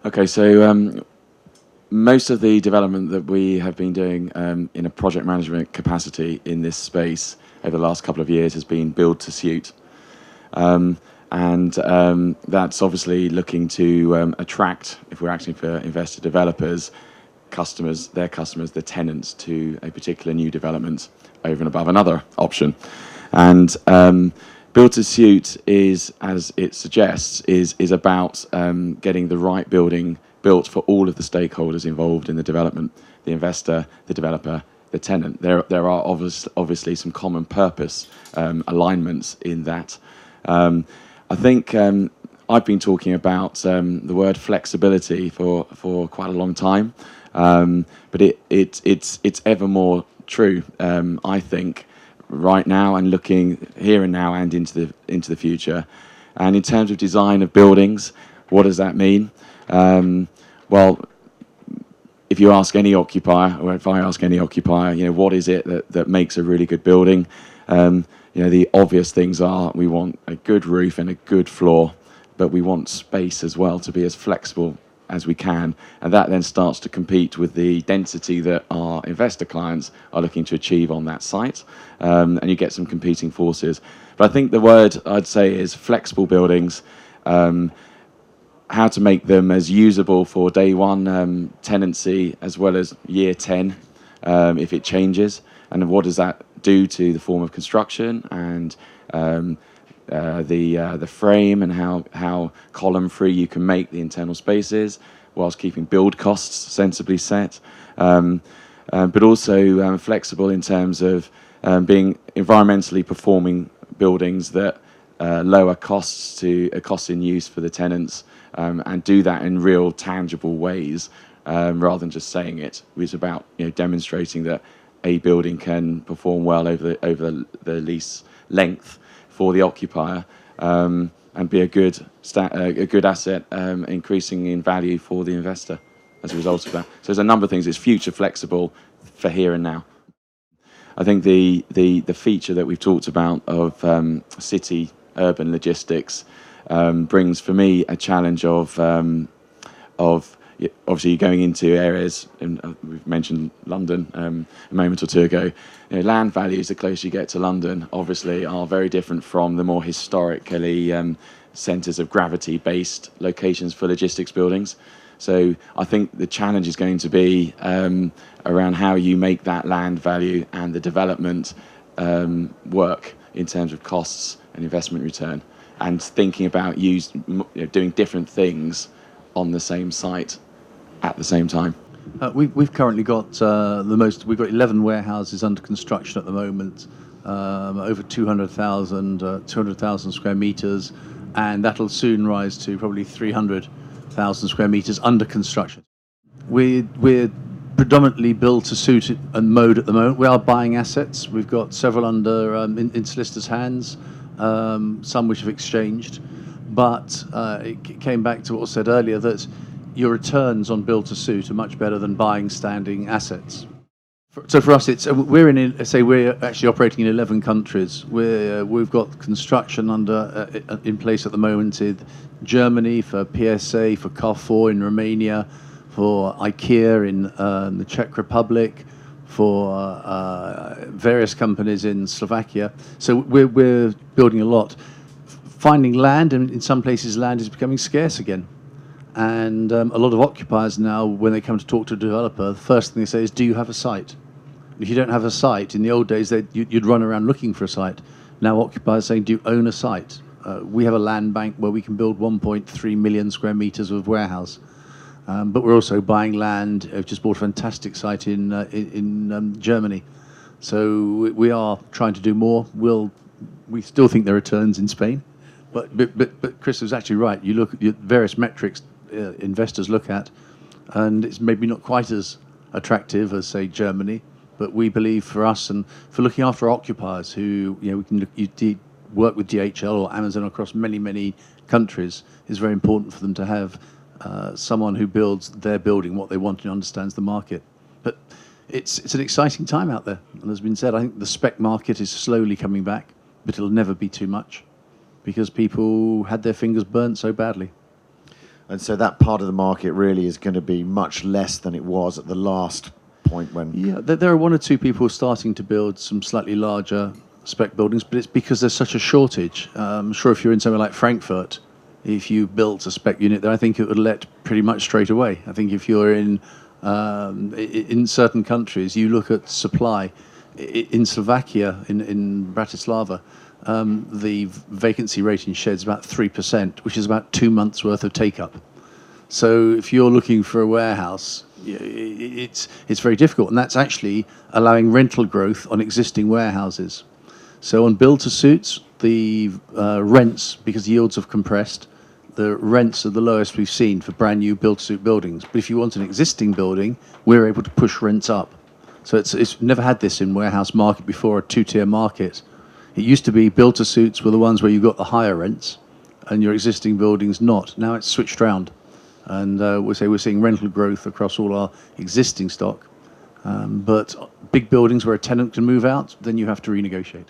Okay, so most of the development that we have been doing in a project management capacity in this space over the last couple of years has been build to suit. And that's obviously looking to attract, if we're acting for investor developers, their customers, the tenants to a particular new development over and above another option. And build to suit is, as it suggests, is about getting the right building built for all of the stakeholders involved in the development: the investor, the developer, the tenant. There are obviously some common purpose alignments in that. I think I've been talking about the word flexibility for quite a long time, but it's ever more true, I think, right now, and looking here and now and into the future. And in terms of design of buildings, what does that mean? Well, if you ask any occupier, or if I ask any occupier, what is it that makes a really good building? The obvious things are: we want a good roof and a good floor, but we want space as well to be as flexible as we can, and that then starts to compete with the density that our investor clients are looking to achieve on that site, and you get some competing forces. But I think the word I'd say is flexible buildings. How to make them as usable for day one tenancy as well as year 10 if it changes, and what does that do to the form of construction and the frame, and how column free you can make the internal spaces whilst keeping build costs sensibly set, but also flexible in terms of being environmentally performing buildings that lower costs in use for the tenants, and do that in real tangible ways, rather than just saying it. It's about demonstrating that a building can perform well over the lease length for the occupier, and be a good asset, increasing in value for the investor as a result of that. So there's a number of things. It's future flexible for here and now. I think the feature that we've talked about of city urban logistics brings for me a challenge of obviously going into areas, and we've mentioned London a moment or two ago. Land values, the closer you get to London, obviously are very different from the more historically centres of gravity-based locations for logistics buildings. So I think the challenge is going to be around how you make that land value and the development work in terms of costs and investment return, and thinking about doing different things on the same site at the same time. We've currently got we've got 11 warehouses under construction at the moment, over 200,000 square meters, and that'll soon rise to probably 300,000 square meters under construction. We're predominantly build to suit and mode at the moment. We are buying assets. We've got several under in solicitors' hands, some which have exchanged, but it came back to what was said earlier, that your returns on build to suit are much better than buying standing assets. So for us, we're actually operating in 11 countries. We've got construction in place at the moment in Germany, for PSA, for Carrefour in Romania, for IKEA in the Czech Republic, for various companies in Slovakia. So we're building a lot. Finding land, and in some places land is becoming scarce again. And a lot of occupiers now, when they come to talk to a developer, the first thing they say is, do you have a site? If you don't have a site, in the old days, you'd run around looking for a site. Now occupiers are saying, do you own a site? We have a land bank where we can build 1.3 million square meters of warehouse. But we're also buying land. I've just bought a fantastic site in Germany. So we are trying to do more. We still think there are returns in Spain. But Chris was actually right. You look at various metrics investors look at, and it's maybe not quite as attractive as, say, Germany. But we believe for us and for looking after occupiers who, we can work with DHL or Amazon across many countries, is very important for them to have someone who builds their building what they want and understands the market. But it's an exciting time out there. And as has been said, I think the spec market is slowly coming back, but it'll never be too much because people had their fingers burnt so badly. And so that part of the market really is going to be much less than it was at the last point when... Yeah, there are one or two people starting to build some slightly larger spec buildings, but it's because there's such a shortage. I'm sure if you're in somewhere like Frankfurt, if you built a spec unit there, I think it would let pretty much straight away. I think if you're in certain countries, you look at supply. In Slovakia, in Bratislava, the vacancy rate in sheds is about 3%, which is about 2 months' worth of take-up. So if you're looking for a warehouse, it's very difficult, and that's actually allowing rental growth on existing warehouses. So on build-to-suits, the rents, because yields have compressed, the rents are the lowest we've seen for brand new build-to-suit buildings. But if you want an existing building, we're able to push rents up. So it's never had this in warehouse market before, a two-tier market. It used to be build-to-suits were the ones where you got the higher rents, and your existing buildings not. Now it's switched round, and we're seeing rental growth across all our existing stock. But big buildings where a tenant can move out, then you have to renegotiate.